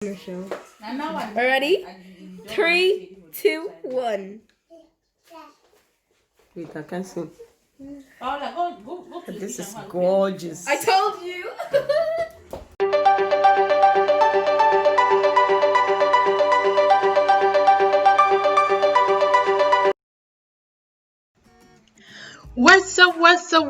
Michelle. Ready? 3, 2, 1. Wait, I can't see. Go to This is gorgeous. I told you.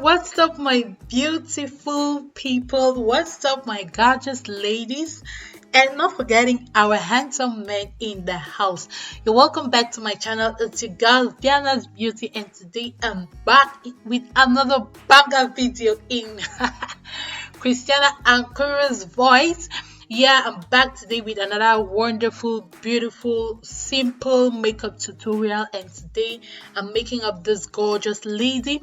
What's up, my beautiful people? What's up, my gorgeous ladies? And not forgetting our handsome men in the house. You're welcome back to my channel. It's your girl, Diana's Beauty, and today I'm back with another banger video in Christiana Ankura's voice. Yeah, I'm back today with another wonderful, beautiful, simple makeup tutorial, and today I'm making up this gorgeous lady.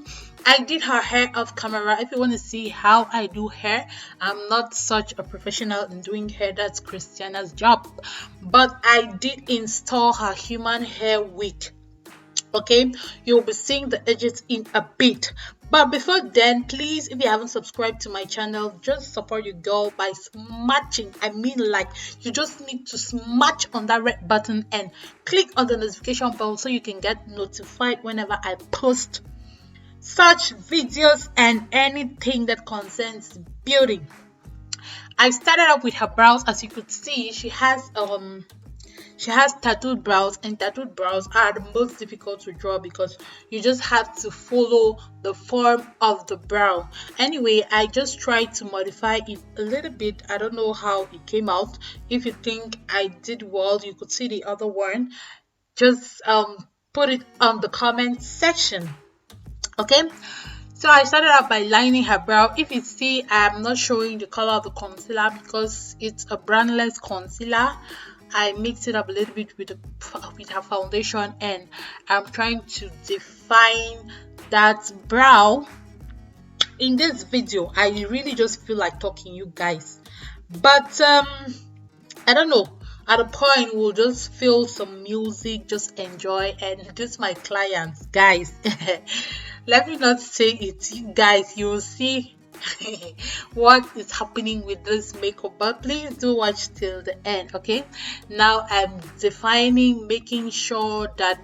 I did her hair off camera. If you want to see how I do hair, I'm not such a professional in doing hair. That's Christiana's job, but I did install her human hair wig. Okay, you'll be seeing the edges in a bit, but before then, please, if you haven't subscribed to my channel, just support your girl by smashing, like, you just need to smash on that red button and click on the notification bell so you can get notified whenever I post such videos and anything that concerns beauty. I started up with her brows. As you could see, she has tattooed brows, and tattooed brows are the most difficult to draw because you just have to follow the form of the brow. Anyway, I just tried to modify it a little bit. I don't know how it came out. If you think I did well, you could see the other one. Just put it on the comment section. Okay, so I started out by lining her brow. If you see, I'm not showing the color of the concealer because it's a brandless concealer. I mixed it up a little bit with her foundation, and I'm trying to define that brow. In this video, I really just feel like talking, you guys, but I don't know. At a point, we'll just feel some music, just enjoy, and this my clients, guys. Let me not say it, you guys. You will see what is happening with this makeup, but please do watch till the end. Okay, now I'm defining, making sure that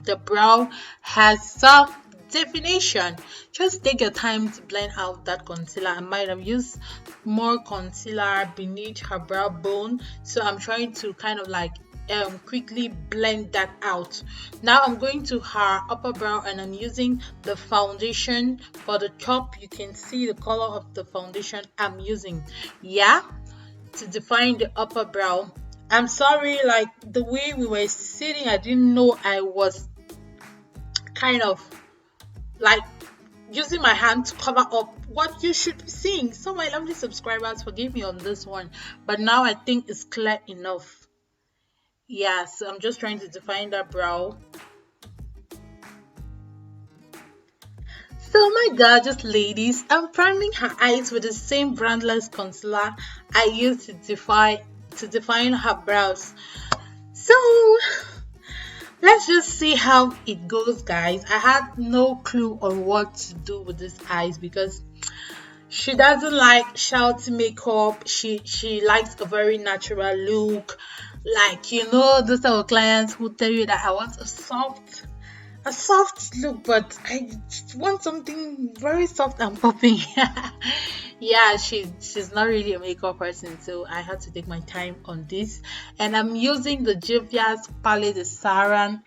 the brow has some definition. Just take your time to blend out that concealer. I might have used more concealer beneath her brow bone, so I'm trying to kind of like quickly blend that out. Now I'm going to her upper brow, and I'm using the foundation for the top. You can see the color of the foundation I'm using, yeah, to define the upper brow. I'm sorry, like the way we were sitting, I didn't know I was kind of like using my hand to cover up what you should be seeing. So my lovely subscribers, forgive me on this one, but now I think it's clear enough. Yeah, so I'm just trying to define that brow. So my gorgeous ladies, I'm priming her eyes with the same brandless concealer I used to define her brows. So let's just see how it goes, guys. I had no clue on what to do with these eyes because she doesn't like shouty makeup. She likes a very natural look. Like, you know, those are clients who tell you that I want a soft look, but I want something very soft and popping. Yeah, she's not really a makeup person, so I had to take my time on this. And I'm using the Juvia's palette, the Saharan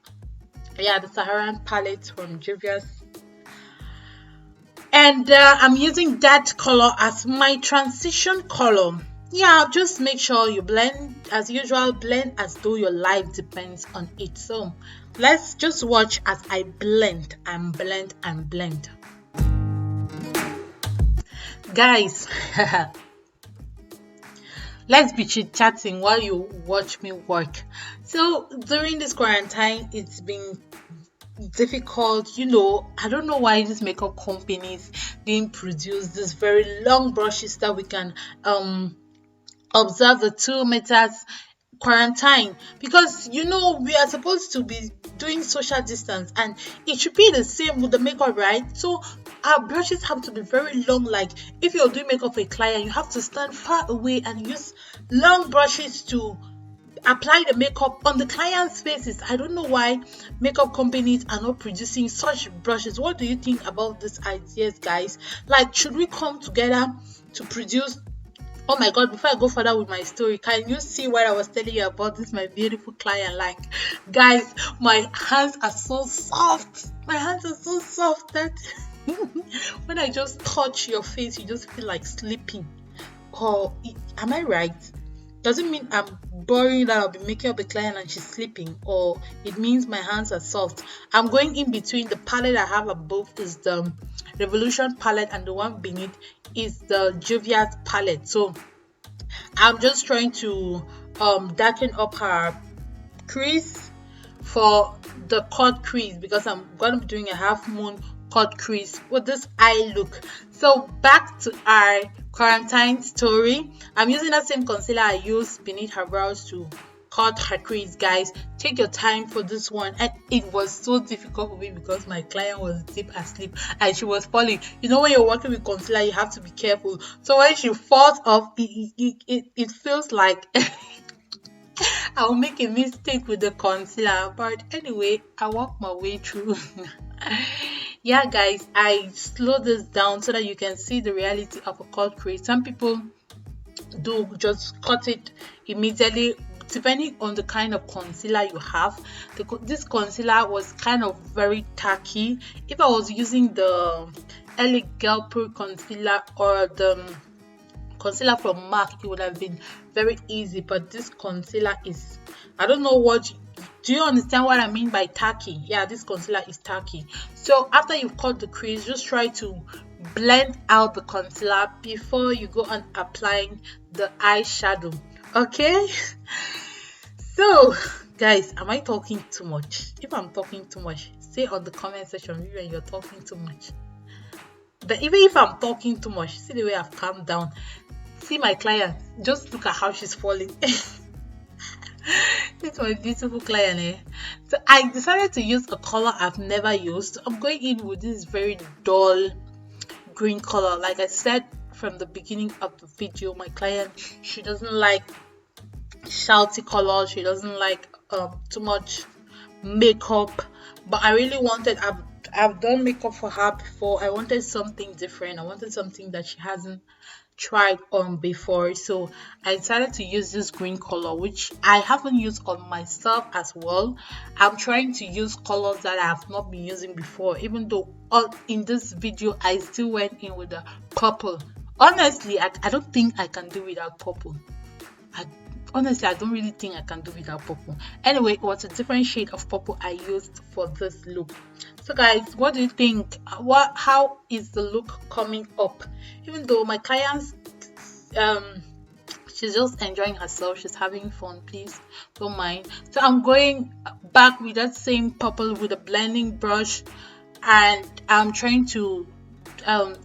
palette from Juvia's, and I'm using that color as my transition color. Yeah, just make sure you blend as usual, blend as though your life depends on it. So let's just watch as I blend and blend and blend, guys. Let's be chit-chatting while you watch me work. So during this quarantine, it's been difficult. You know, I don't know why these makeup companies didn't produce these very long brushes that we can observe the 2 meters quarantine, because you know we are supposed to be doing social distance, and it should be the same with the makeup, right? So our brushes have to be very long. Like if you're doing makeup for a client, you have to stand far away and use long brushes to apply the makeup on the client's faces. I don't know why makeup companies are not producing such brushes. What do you think about these ideas, guys? Like, should we come together to produce? Oh my god, before I go further with my story, can you see what I was telling you about this, my beautiful client? Like, guys, my hands are so soft. My hands are so soft that when I just touch your face, you just feel like sleeping. Oh, am I right? Does it mean I'm boring that I'll be making up a client and she's sleeping, or it means my hands are soft? I'm going in between. The palette I have above is the Revolution palette, and the one beneath is the Juvia's palette. So I'm just trying to darken up her crease for the cut crease, because I'm gonna be doing a half moon cut crease with this eye look. So back to our quarantine story. I'm using that same concealer I used beneath her brows to cut her crease. Guys, take your time for this one. And it was so difficult for me because my client was deep asleep and she was falling. You know, when you're working with concealer, you have to be careful. So when she falls off, it feels like I'll make a mistake with the concealer, but anyway, I walk my way through. Yeah, guys, I slow this down so that you can see the reality of a cut crease. Some people do just cut it immediately, depending on the kind of concealer you have. This concealer was kind of very tacky. If I was using the LA Girl Pro concealer or the concealer from MAC, it would have been very easy, but this concealer is, I don't know what, do you understand what I mean by tacky? Yeah, this concealer is tacky. So after you've cut the crease, just try to blend out the concealer before you go on applying the eyeshadow. Okay. So guys, am I talking too much? If I'm talking too much, say on the comment section when you're talking too much. But even if I'm talking too much, see the way I've calmed down. See my client, just look at how she's falling. It's my beautiful client, eh? So I decided to use a color I've never used. I'm going in with this very dull green color. Like I said from the beginning of the video, my client, she doesn't like shouty colors. She doesn't like too much makeup. But I really wanted, I've done makeup for her before. I wanted something different. I wanted something that she hasn't tried on before, so I decided to use this green color, which I haven't used on myself as well. I'm trying to use colors that I have not been using before, even though in this video I still went in with the purple. Honestly, I don't think I can do without purple. Honestly, I don't really think I can do without purple. Anyway, it was a different shade of purple I used for this look. So guys, what do you think? How is the look coming up? Even though my client's she's just enjoying herself, she's having fun, please don't mind. So I'm going back with that same purple with a blending brush, and I'm trying to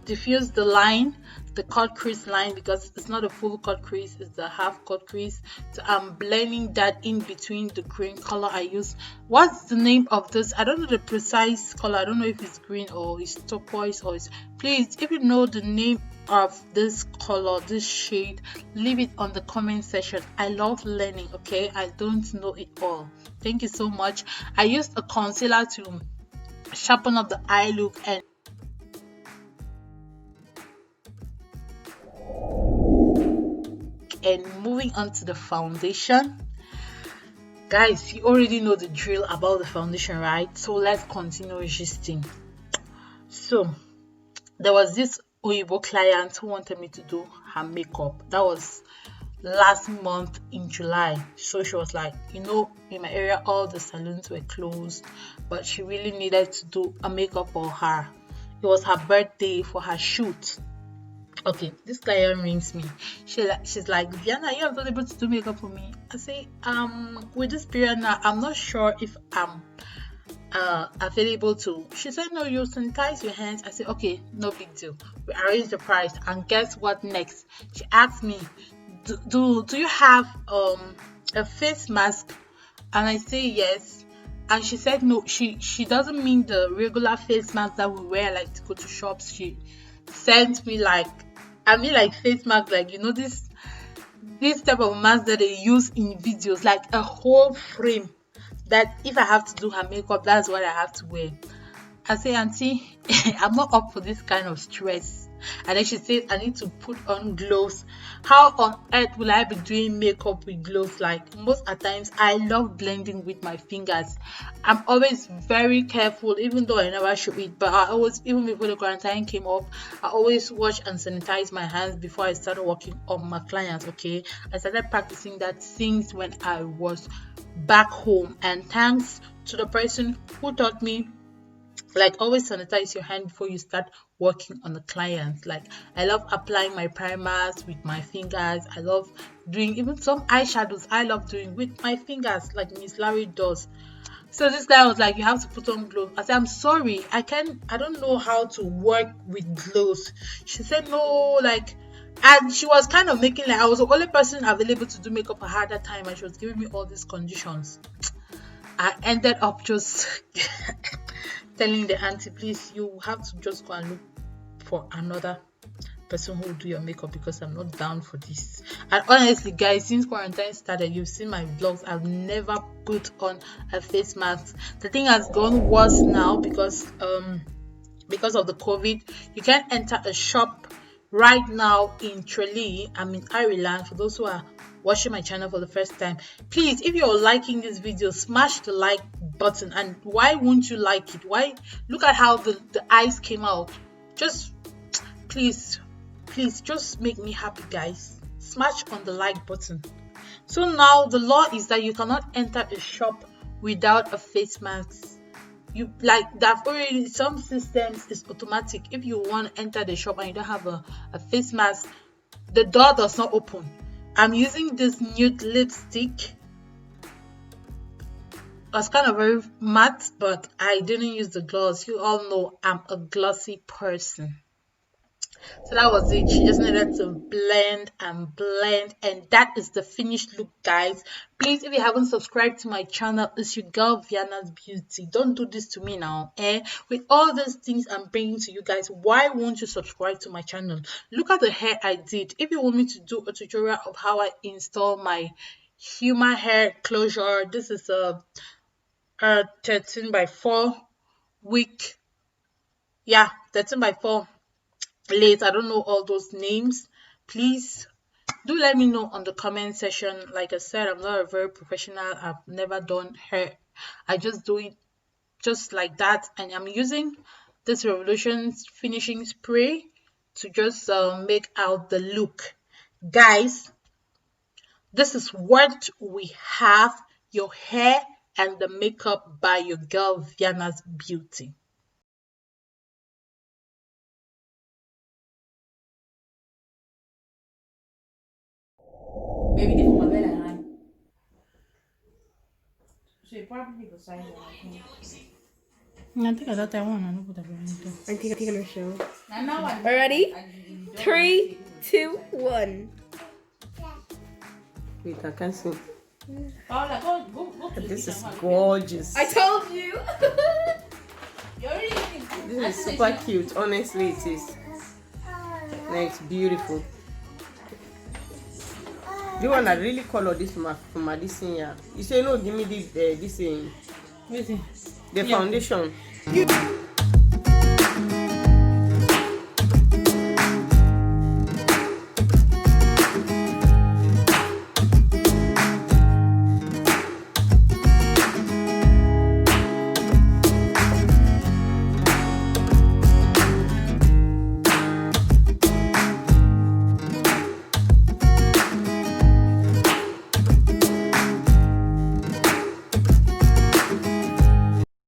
diffuse the line, the cut crease line, because it's not a full cut crease, it's the half cut crease. So I'm blending that in between the green color I use. What's the name of this? I don't know the precise color. I don't know if it's green or it's turquoise or it's, please, if you know the name of this color, this shade, leave it on the comment section. I love learning, okay? I don't know it all. Thank you so much. I used a concealer to sharpen up the eye look, and moving on to the foundation. Guys, you already know the drill about the foundation, right? So let's continue gisting. So there was this Oyibo client who wanted me to do her makeup. That was last month in July. So she was like, you know, in my area all the salons were closed, but she really needed to do a makeup for her. It was her birthday for her shoot. Okay, this client rings me. She's like, Viviana, you are not able to do makeup for me. I say, with this period now, I'm not sure if I'm available to. She said, no, you sanitize your hands. I said, okay, no big deal. We arranged the price, and guess what next? She asked me, do you have a face mask, and I say yes, and she said no, she doesn't mean the regular face mask that we wear like to go to shops. She sent me like, I mean, like face mask, like, you know, this type of mask that they use in videos, like a whole frame, that if I have to do her makeup, that's what I have to wear. I say, Auntie, I'm not up for this kind of stress. And then she says, I need to put on gloves. How on earth will I be doing makeup with gloves? Like, most at times, I love blending with my fingers. I'm always very careful, even though I never show it. But I always, even before the quarantine came up, I always wash and sanitize my hands before I started working on my clients, okay? I started practicing that since when I was back home. And thanks to the person who taught me, like, always sanitize your hand before you start working on the clients. Like, I love applying my primers with my fingers. I love doing even some eyeshadows. I love doing with my fingers, like Miss Larry does. So this guy was like, you have to put on gloves. I said, I'm sorry, I don't know how to work with gloves. She said no, like, and she was kind of making like I was the only person available to do makeup for her at that time, and she was giving me all these conditions. I ended up just telling the auntie, please, you have to just go and look for another person who will do your makeup, because I'm not down for this. And honestly, guys, since quarantine started, you've seen my vlogs, I've never put on a face mask. The thing has gone worse now because of the COVID. You can't enter a shop right now in Tralee. I'm in Ireland. For those who are watching my channel for the first time, please, if you're liking this video, smash the like button. And why won't you like it? Why? Look at how the eyes came out. Just please just make me happy, guys. Smash on the like button. So now the law is that you cannot enter a shop without a face mask. You like that already. Some systems is automatic. If you want to enter the shop and you don't have a face mask, the door does not open. I'm using this nude lipstick. It was kind of very matte, but I didn't use the gloss. You all know I'm a glossy person. So that was it. She just needed to blend, and that is the finished look, guys. Please, if you haven't subscribed to my channel, it's your girl Viana's Beauty. Don't do this to me now, with all these things I'm bringing to you guys, why won't you subscribe to my channel? Look at the hair I did. If you want me to do a tutorial of how I install my human hair closure, this is a 13 by 4 week, 13 by 4 late. I don't know all those names. Please do let me know on the comment section. Like I said, I'm not a very professional. I've never done hair. I just do it just like that, and I'm using this Revolution finishing spray to just make out the look. Guys, this is what we have: your hair and the makeup by your girl Viana's Beauty. Maybe they from a better hand. So you probably go sign I think I thought I want to put I'm taking a show. Ready? 3, 2, 1. Wait, I can't see. Paula, go to This the is kitchen. gorgeous. I told you. You already This is super cute. Honestly, it is. Like, it's beautiful. The one that really color this from this thing, yeah. You say no, give me this thing. The foundation.